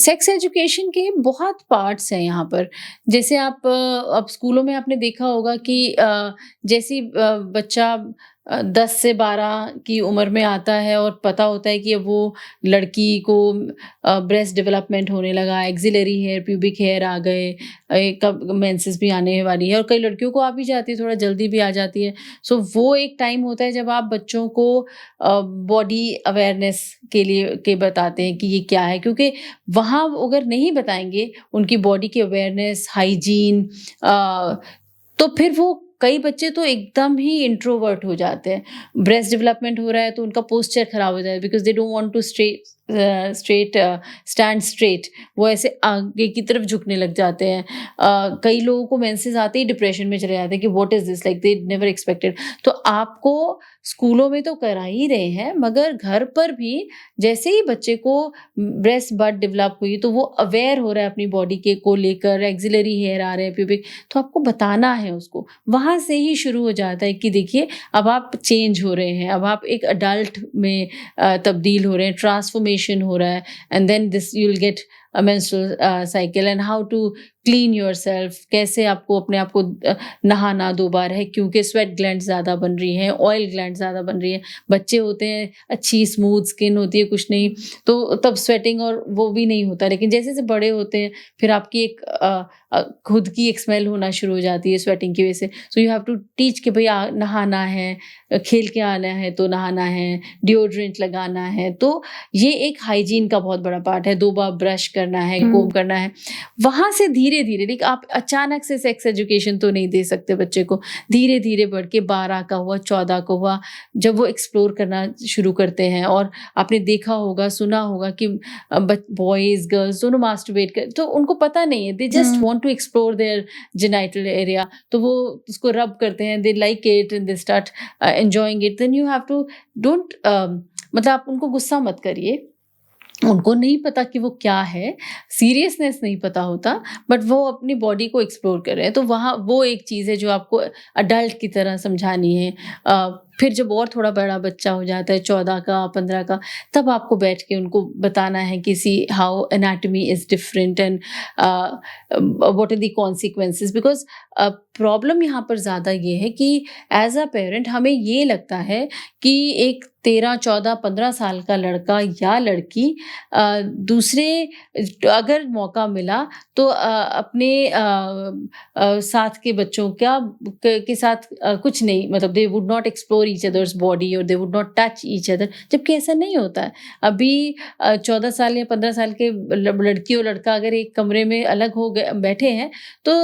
Sex education के बहुत parts हैं यहाँ पर। जैसे आप अब स्कूलों में आपने देखा होगा कि जैसे ही बच्चा 10 से 12 की उम्र में आता है और पता होता है कि अब वो लड़की को ब्रेस्ट डेवलपमेंट होने लगा, एक्सिलरी हेयर, प्यूबिक हेयर आ गए, कब मेंसेस भी आने वाली है और कई लड़कियों को आ भी जाती है, थोड़ा जल्दी भी आ जाती है। सो वो एक टाइम होता है जब आप बच्चों को बॉडी अवेयरनेस के लिए के बताते हैं कि ये क्या है, क्योंकि वहाँ अगर नहीं बताएँगे उनकी बॉडी की अवेयरनेस, हाइजीन, तो फिर वो कई बच्चे तो एकदम ही इंट्रोवर्ट हो जाते हैं। ब्रेस्ट डेवलपमेंट हो रहा है तो उनका पोस्चर खराब हो जाता है because they don't want to stand straight. वो ऐसे आगे की तरफ झुकने लग जाते हैं। कई लोगों को मेंसेस आते ही डिप्रेशन में चले जाते हैं कि what is this, like they never expected. तो आपको स्कूलों में तो करा ही रहे हैं, मगर घर पर भी जैसे ही बच्चे को ब्रेस्ट बड डेवलप हुई तो वो अवेयर हो रहा है अपनी बॉडी के को लेकर, एक्सिलरी हेयर आ रहे हैं, प्यूबिक, तो आपको बताना है उसको। वहाँ से ही शुरू हो जाता है कि देखिए अब आप चेंज हो रहे हैं, अब आप एक अडल्ट में तब्दील हो रहे हैं, ट्रांसफॉर्मेशन हो रहा है, and then this you will get a menstrual cycle and how to clean yourself. कैसे आपको अपने आप को नहाना 2 बार है, क्योंकि स्वेट ग्लैंड्स ज़्यादा बन रही हैं, ऑयल ग्लैंड्स ज़्यादा बन रही हैं। बच्चे होते हैं, अच्छी स्मूथ स्किन होती है, कुछ नहीं, तो तब स्वेटिंग और वो भी नहीं होता। लेकिन जैसे-जैसे बड़े होते हैं फिर आपकी एक खुद की एक स्मेल होना शुरू हो जाती है स्वेटिंग की वजह से। So you have to teach कि भई नहाना है, खेल के आना है तो नहाना है, डिओड्रेंट लगाना है। तो ये एक हाइजीन का बहुत बड़ा पार्ट है। 2 बार ब्रश करना है, कोम करना है। वहाँ से धीरे-धीरे, लेकिन आप अचानक से सेक्स एजुकेशन तो नहीं दे सकते बच्चे को। धीरे-धीरे बढ़ के 12 का हुआ, 14 का हुआ, जब वो एक्सप्लोर करना शुरू करते हैं और आपने देखा होगा, सुना होगा कि बॉयज़, गर्ल्स दोनों मास्टरबेट कर, तो उनको पता नहीं है, they just want to explore their genital area, तो वो उसको रब करते हैं, they like it and they start enjoying it. Then you have to don't मतलब आप उनको गुस्सा मत करिए। उनको नहीं पता कि वो क्या है, सीरियसनेस नहीं पता होता, बट वो अपनी बॉडी को एक्सप्लोर कर रहे हैं। तो वहाँ वो एक चीज़ है जो आपको अडल्ट की तरह समझानी है। फिर जब और थोड़ा बड़ा बच्चा हो जाता है, 14 का, 15 का, तब आपको बैठ के उनको बताना है कि see how anatomy is different and what are the consequences. Because problem यहाँ पर ज़्यादा ये है कि एज़ अ पेरेंट हमें ये लगता है कि एक 13, 14, 15 साल का लड़का या लड़की दूसरे, अगर मौका मिला तो अपने साथ के बच्चों के साथ कुछ नहीं, मतलब they would not explore each others body और they would not touch each other, जबकि ऐसा नहीं होता है। अभी 14 साल या 15 साल के लड़की और लड़का अगर एक कमरे में अलग हो गए बैठे हैं तो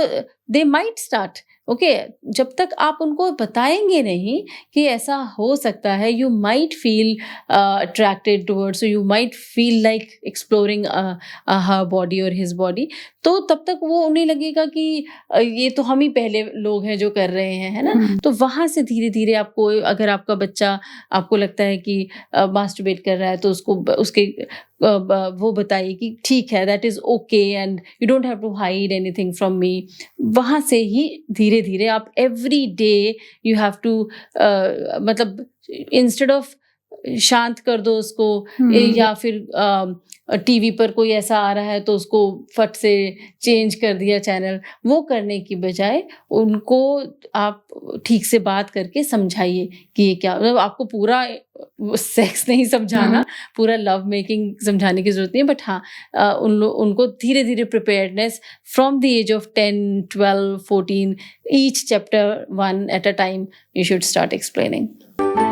दे माइट स्टार्ट, ओके। जब तक आप उनको बताएंगे नहीं कि ऐसा हो सकता है, you might feel attracted towards, you might feel like exploring her body और हिज बॉडी, तो तब तक वो उन्हें लगेगा कि ये तो हम ही पहले लोग हैं जो कर रहे हैं, है ना। तो वहाँ से धीरे धीरे आपको, अगर आपका बच्चा, आपको लगता है कि मास्टरबेट कर रहा है, तो उसको उसके वो बताइए कि ठीक है, that is okay and you don't have to hide anything from me. वहाँ से ही धीरे धीरे आप every day you have to, मतलब इंस्टेड ऑफ शांत कर दो उसको, या फिर टीवी पर कोई ऐसा आ रहा है तो उसको फट से चेंज कर दिया चैनल, वो करने की बजाय उनको आप ठीक से बात करके समझाइए कि ये क्या, मतलब आपको पूरा सेक्स नहीं समझाना, पूरा लव मेकिंग समझाने की जरूरत नहीं है, बट हाँ उनको धीरे धीरे preparedness from the age of 10, 12, 14, each chapter 1 at a time you should start explaining.